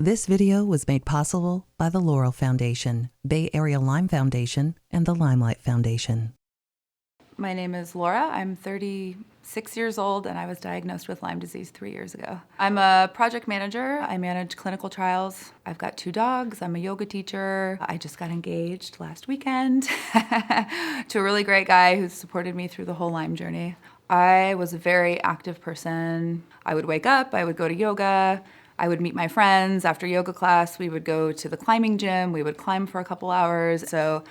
This video was made possible by the Laurel Foundation, Bay Area Lyme Foundation, and the Limelight Foundation. My name is Laura. I'm 36 years old and I was diagnosed with Lyme disease 3 years ago. I'm a project manager. I manage clinical trials. I've got 2 dogs. I'm a yoga teacher. I just got engaged last weekend to a really great guy who's supported me through the whole Lyme journey. I was a very active person. I would wake up, I would go to yoga, I would meet my friends. After yoga class, we would go to the climbing gym. We would climb for a couple hours. So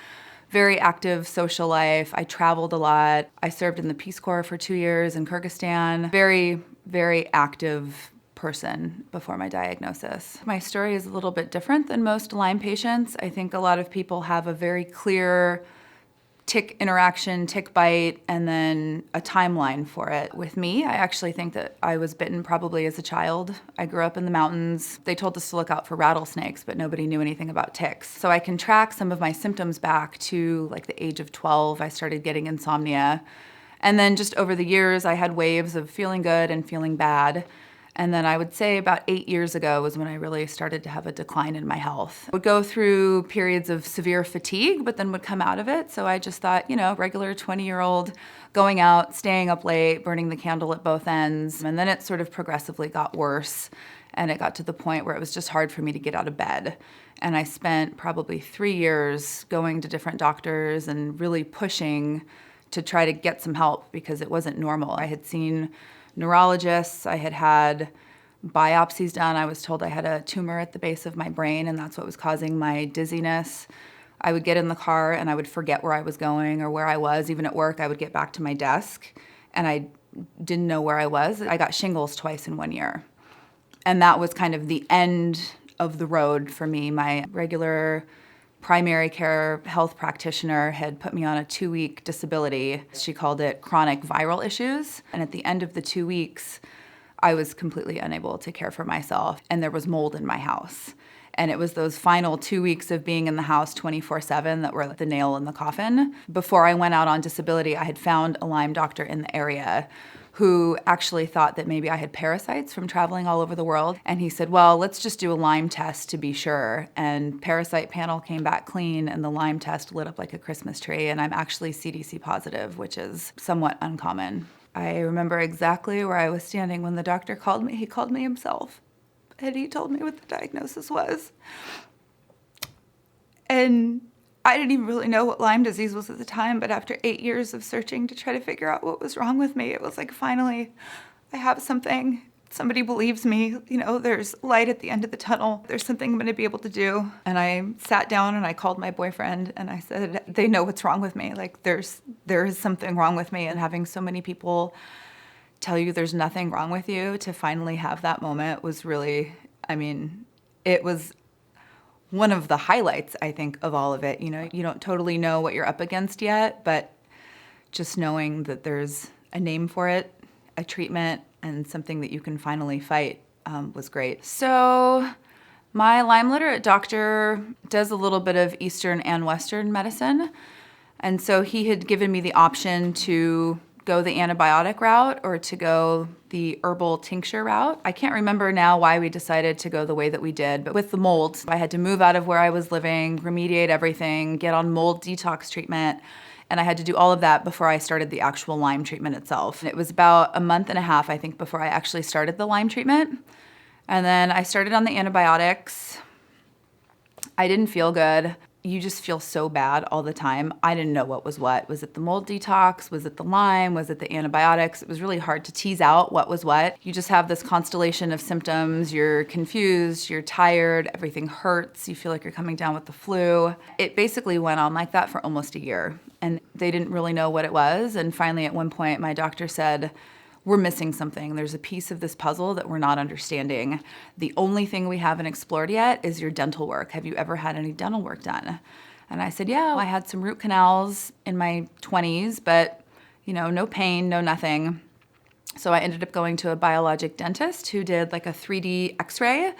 very active social life. I traveled a lot. I served in the Peace Corps for 2 years in Kyrgyzstan. Very, very active person before my diagnosis. My story is a little bit different than most Lyme patients. I think a lot of people have a very clear tick interaction, tick bite, and then a timeline for it. With me, I actually think that I was bitten probably as a child. I grew up in the mountains. They told us to look out for rattlesnakes, but nobody knew anything about ticks. So I can track some of my symptoms back to like the age of 12. I started getting insomnia. And then just over the years, I had waves of feeling good and feeling bad. And then I would say about 8 years ago was when I really started to have a decline in my health. I would go through periods of severe fatigue, but then would come out of it. So I just thought, regular 20-year-old going out, staying up late, burning the candle at both ends. And then it sort of progressively got worse. And it got to the point where it was just hard for me to get out of bed. And I spent probably 3 years going to different doctors and really pushing to try to get some help because it wasn't normal. I had seen neurologists, I had had biopsies done. I was told I had a tumor at the base of my brain and that's what was causing my dizziness. I would get in the car and I would forget where I was going or where I was. Even at work, I would get back to my desk and I didn't know where I was. I got shingles twice in 1 year. And that was kind of the end of the road for me. My regular primary care health practitioner had put me on a 2-week disability. She called it chronic viral issues. And at the end of the 2 weeks, I was completely unable to care for myself. And there was mold in my house. And it was those final 2 weeks of being in the house 24/7 that were the nail in the coffin. Before I went out on disability, I had found a Lyme doctor in the area who actually thought that maybe I had parasites from traveling all over the world. And he said, well, let's just do a Lyme test to be sure. And parasite panel came back clean and the Lyme test lit up like a Christmas tree. And I'm actually CDC positive, which is somewhat uncommon. I remember exactly where I was standing when the doctor called me. He called me himself and he told me what the diagnosis was. And I didn't even really know what Lyme disease was at the time, but after 8 years of searching to try to figure out what was wrong with me, it was like, finally, I have something. Somebody believes me. There's light at the end of the tunnel. There's something I'm going to be able to do. And I sat down and I called my boyfriend and I said, they know what's wrong with me. Like, there is something wrong with me. And having so many people tell you there's nothing wrong with you, to finally have that moment was really, it was one of the highlights, I think, of all of it. You don't totally know what you're up against yet, but just knowing that there's a name for it, a treatment, and something that you can finally fight was great. So my Lyme literate doctor does a little bit of Eastern and Western medicine. And so he had given me the option to go the antibiotic route or to go the herbal tincture route. I can't remember now why we decided to go the way that we did, but with the mold, I had to move out of where I was living, remediate everything, get on mold detox treatment, and I had to do all of that before I started the actual Lyme treatment itself. It was about a month and a half, I think, before I actually started the Lyme treatment. And then I started on the antibiotics. I didn't feel good. You just feel so bad all the time. I didn't know what was what. Was it the mold detox? Was it the Lyme? Was it the antibiotics? It was really hard to tease out what was what. You just have this constellation of symptoms. You're confused, you're tired, everything hurts, you feel like you're coming down with the flu. It basically went on like that for almost a year. And they didn't really know what it was. And finally, at one point, my doctor said, we're missing something. There's a piece of this puzzle that we're not understanding. The only thing we haven't explored yet is your dental work. Have you ever had any dental work done? And I said, yeah, I had some root canals in my 20s, but no pain, no nothing. So I ended up going to a biologic dentist who did like a 3D x-ray,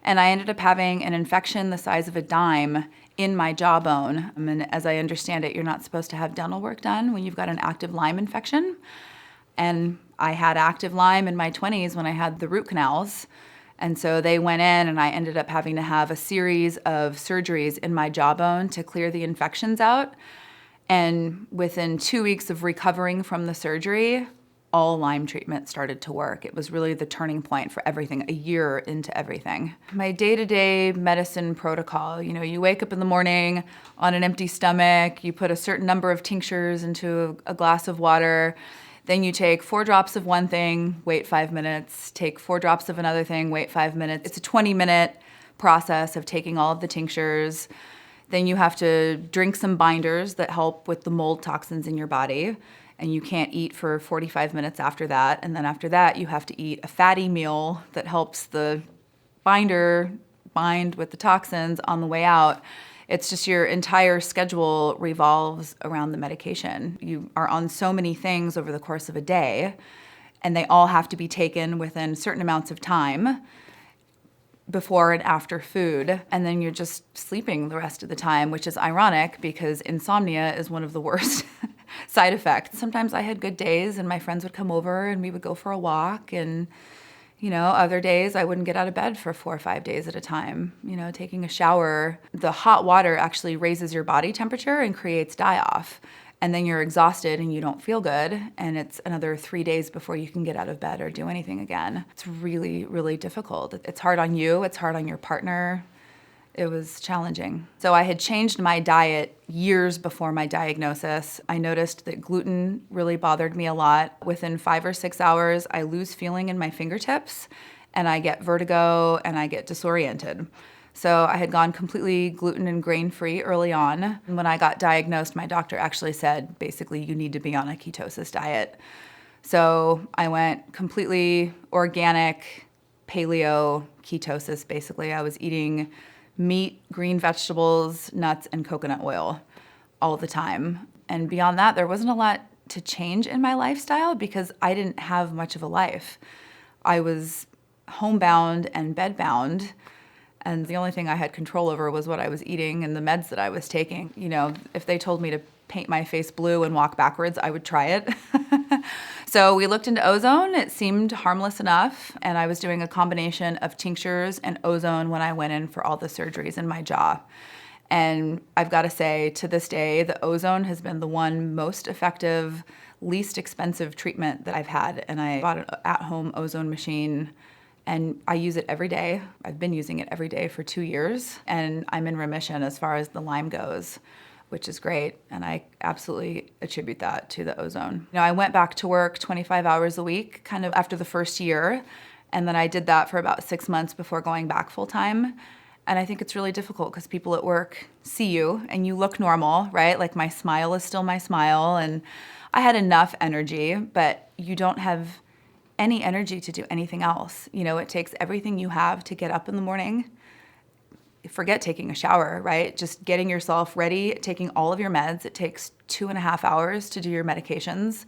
and I ended up having an infection the size of a dime in my jawbone. And as I understand it, you're not supposed to have dental work done when you've got an active Lyme infection. And I had active Lyme in my 20s when I had the root canals. And so they went in, and I ended up having to have a series of surgeries in my jawbone to clear the infections out. And within 2 weeks of recovering from the surgery, all Lyme treatment started to work. It was really the turning point for everything, a year into everything. My day-to-day medicine protocol, you wake up in the morning on an empty stomach, you put a certain number of tinctures into a glass of water, then you take 4 drops of one thing, wait 5 minutes, take 4 drops of another thing, wait 5 minutes. It's a 20-minute process of taking all of the tinctures. Then you have to drink some binders that help with the mold toxins in your body, and you can't eat for 45 minutes after that. And then after that, you have to eat a fatty meal that helps the binder bind with the toxins on the way out. It's just your entire schedule revolves around the medication. You are on so many things over the course of a day, and they all have to be taken within certain amounts of time before and after food, and then you're just sleeping the rest of the time, which is ironic because insomnia is one of the worst side effects. Sometimes I had good days and my friends would come over and we would go for a walk, and other days I wouldn't get out of bed for 4 or 5 days at a time. Taking a shower, the hot water actually raises your body temperature and creates die-off. And then you're exhausted and you don't feel good, and it's another 3 days before you can get out of bed or do anything again. It's really, really difficult. It's hard on you, it's hard on your partner. It was challenging. So I had changed my diet years before my diagnosis. I noticed that gluten really bothered me a lot. Within 5 or 6 hours, I lose feeling in my fingertips, and I get vertigo, and I get disoriented. So I had gone completely gluten and grain-free early on. And when I got diagnosed, my doctor actually said, basically, you need to be on a ketosis diet. So I went completely organic, paleo ketosis, basically. I was eating meat, green vegetables, nuts, and coconut oil all the time. And beyond that, there wasn't a lot to change in my lifestyle because I didn't have much of a life. I was homebound and bedbound, and the only thing I had control over was what I was eating and the meds that I was taking. If they told me to paint my face blue and walk backwards, I would try it. So we looked into ozone. It seemed harmless enough, and I was doing a combination of tinctures and ozone when I went in for all the surgeries in my jaw. And I've got to say, to this day, the ozone has been the one most effective, least expensive treatment that I've had. And I bought an at-home ozone machine, and I use it every day. I've been using it every day for 2 years, and I'm in remission as far as the Lyme goes, which is great. And I absolutely attribute that to the ozone. I went back to work 25 hours a week, kind of after the first year, and then I did that for about 6 months before going back full time. And I think it's really difficult because people at work see you and you look normal, right? Like my smile is still my smile, and I had enough energy, but you don't have any energy to do anything else. It takes everything you have to get up in the morning. Forget taking a shower, right? Just getting yourself ready, taking all of your meds. It takes 2.5 hours to do your medications.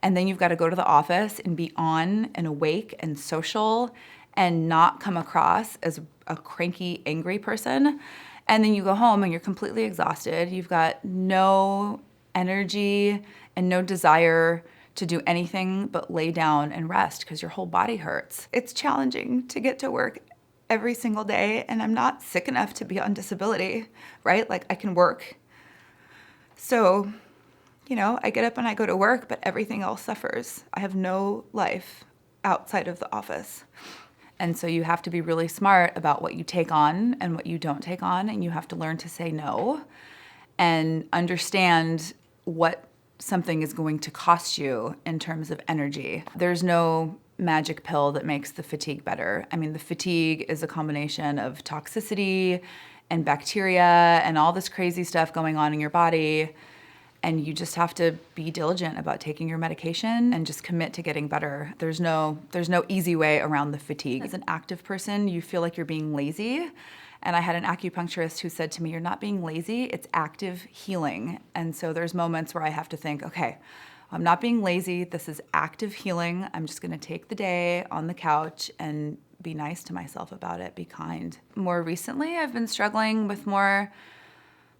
And then you've got to go to the office and be on and awake and social and not come across as a cranky, angry person. And then you go home and you're completely exhausted. You've got no energy and no desire to do anything but lay down and rest because your whole body hurts. It's challenging to get to work every single day, and I'm not sick enough to be on disability, right? Like I can work. So, I get up and I go to work, but everything else suffers. I have no life outside of the office. And so you have to be really smart about what you take on and what you don't take on, and you have to learn to say no and understand what something is going to cost you in terms of energy. There's no magic pill that makes the fatigue better. I mean, the fatigue is a combination of toxicity and bacteria and all this crazy stuff going on in your body. And you just have to be diligent about taking your medication and just commit to getting better. There's no easy way around the fatigue. As an active person, you feel like you're being lazy. And I had an acupuncturist who said to me, you're not being lazy, it's active healing. And so there's moments where I have to think, okay, I'm not being lazy, this is active healing. I'm just gonna take the day on the couch and be nice to myself about it, be kind. More recently, I've been struggling with more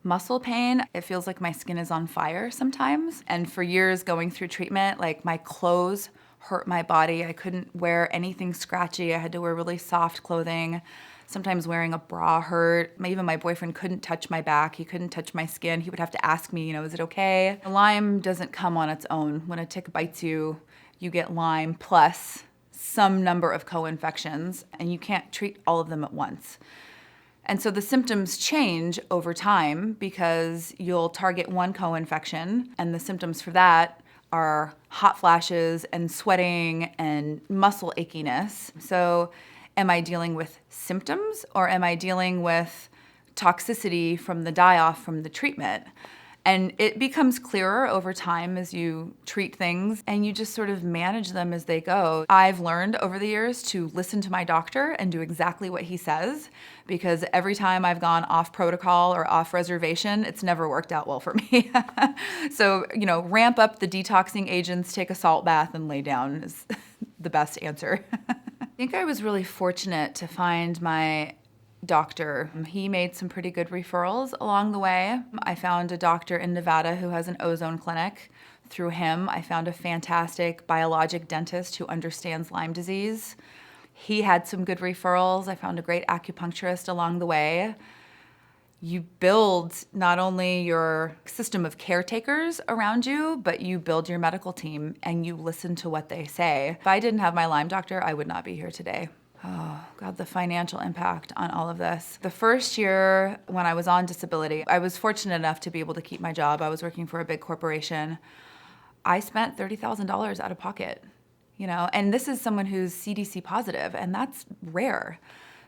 muscle pain. It feels like my skin is on fire sometimes. And for years going through treatment, like my clothes hurt my body. I couldn't wear anything scratchy. I had to wear really soft clothing. Sometimes wearing a bra hurt. Even my boyfriend couldn't touch my back. He couldn't touch my skin. He would have to ask me, is it okay? Lyme doesn't come on its own. When a tick bites you, you get Lyme plus some number of co-infections, and you can't treat all of them at once. And so the symptoms change over time because you'll target one co-infection, and the symptoms for that are hot flashes and sweating and muscle achiness. So am I dealing with symptoms, or am I dealing with toxicity from the die-off from the treatment? And it becomes clearer over time as you treat things, and you just sort of manage them as they go. I've learned over the years to listen to my doctor and do exactly what he says, because every time I've gone off protocol or off reservation, it's never worked out well for me. So, ramp up the detoxing agents, take a salt bath, and lay down is the best answer. I think I was really fortunate to find my doctor. He made some pretty good referrals along the way. I found a doctor in Nevada who has an ozone clinic. Through him, I found a fantastic biologic dentist who understands Lyme disease. He had some good referrals. I found a great acupuncturist along the way. You build not only your system of caretakers around you, but you build your medical team and you listen to what they say. If I didn't have my Lyme doctor, I would not be here today. Oh, God, the financial impact on all of this. The first year when I was on disability, I was fortunate enough to be able to keep my job. I was working for a big corporation. I spent $30,000 out of pocket, and this is someone who's CDC positive, and that's rare.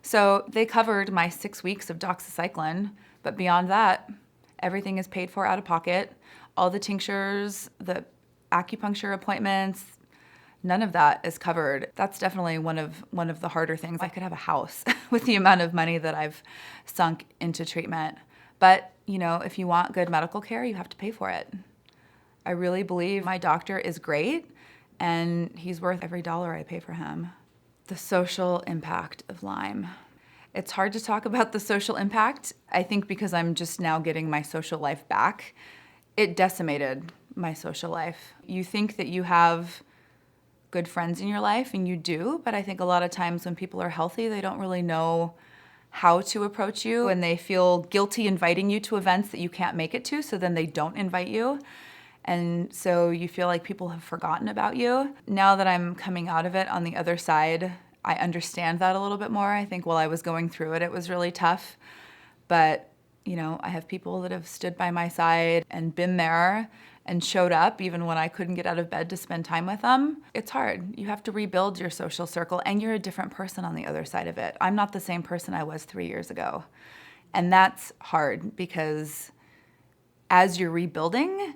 So they covered my 6 weeks of doxycycline, but beyond that, everything is paid for out of pocket. All the tinctures, the acupuncture appointments, none of that is covered. That's definitely one of the harder things. I could have a house with the amount of money that I've sunk into treatment. But, if you want good medical care, you have to pay for it. I really believe my doctor is great, and he's worth every dollar I pay for him. The social impact of Lyme. It's hard to talk about the social impact, I think, because I'm just now getting my social life back. It decimated my social life. You think that you have good friends in your life, and you do, but I think a lot of times when people are healthy, they don't really know how to approach you, and they feel guilty inviting you to events that you can't make it to, so then they don't invite you. And so you feel like people have forgotten about you. Now that I'm coming out of it on the other side, I understand that a little bit more. I think while I was going through it, it was really tough. But, I have people that have stood by my side and been there and showed up even when I couldn't get out of bed to spend time with them. It's hard. You have to rebuild your social circle, and you're a different person on the other side of it. I'm not the same person I was 3 years ago. And that's hard because as you're rebuilding,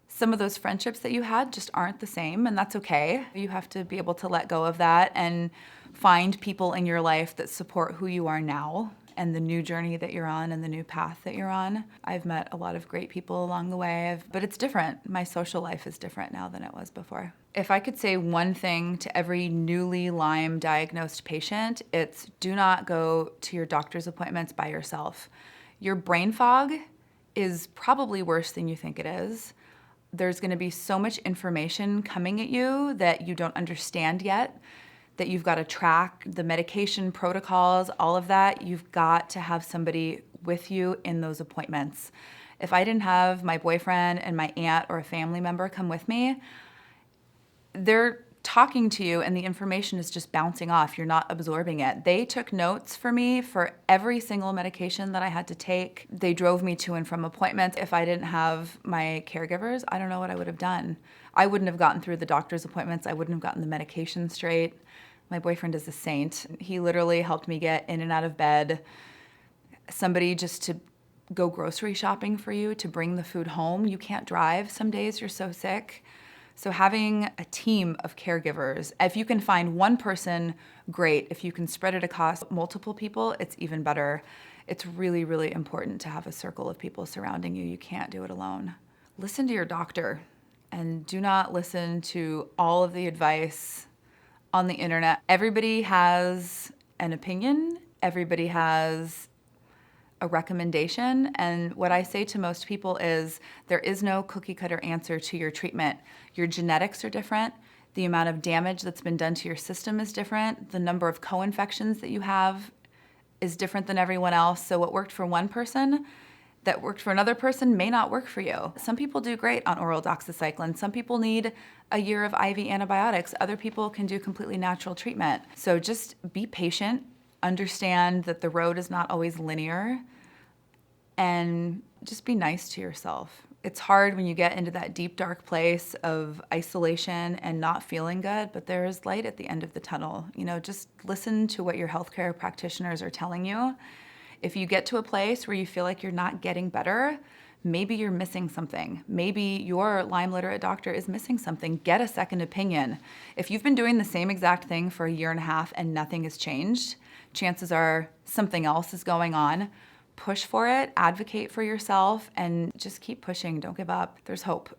some of those friendships that you had just aren't the same, and that's okay. You have to be able to let go of that and find people in your life that support who you are now and the new journey that you're on and the new path that you're on. I've met a lot of great people along the way, but it's different. My social life is different now than it was before. If I could say one thing to every newly Lyme diagnosed patient, it's do not go to your doctor's appointments by yourself. Your brain fog is probably worse than you think it is. There's going to be so much information coming at you that you don't understand yet, that you've got to track the medication protocols, all of that. You've got to have somebody with you in those appointments. If I didn't have my boyfriend and my aunt or a family member come with me, they're talking to you and the information is just bouncing off. You're not absorbing it. They took notes for me for every single medication that I had to take. They drove me to and from appointments. If I didn't have my caregivers, I don't know what I would have done. I wouldn't have gotten through the doctor's appointments. I wouldn't have gotten the medication straight. My boyfriend is a saint. He literally helped me get in and out of bed. Somebody just to go grocery shopping for you, to bring the food home. You can't drive. Some days you're so sick. So having a team of caregivers, if you can find one person, great. If you can spread it across multiple people, it's even better. It's really, really important to have a circle of people surrounding you. You can't do it alone. Listen to your doctor, and do not listen to all of the advice on the internet. Everybody has an opinion. Everybody has a recommendation. And what I say to most people is there is no cookie cutter answer to your treatment. Your genetics are different. The amount of damage that's been done to your system is different. The number of co-infections that you have is different than everyone else. So what worked for one person that worked for another person may not work for you. Some people do great on oral doxycycline. Some people need a year of IV antibiotics. Other people can do completely natural treatment. So just be patient, understand that the road is not always linear, and just be nice to yourself. It's hard when you get into that deep, dark place of isolation and not feeling good, but there is light at the end of the tunnel. Just listen to what your healthcare practitioners are telling you. If you get to a place where you feel like you're not getting better, maybe you're missing something. Maybe your Lyme literate doctor is missing something. Get a second opinion. If you've been doing the same exact thing for a year and a half and nothing has changed, chances are something else is going on. Push for it, advocate for yourself, and just keep pushing. Don't give up. There's hope.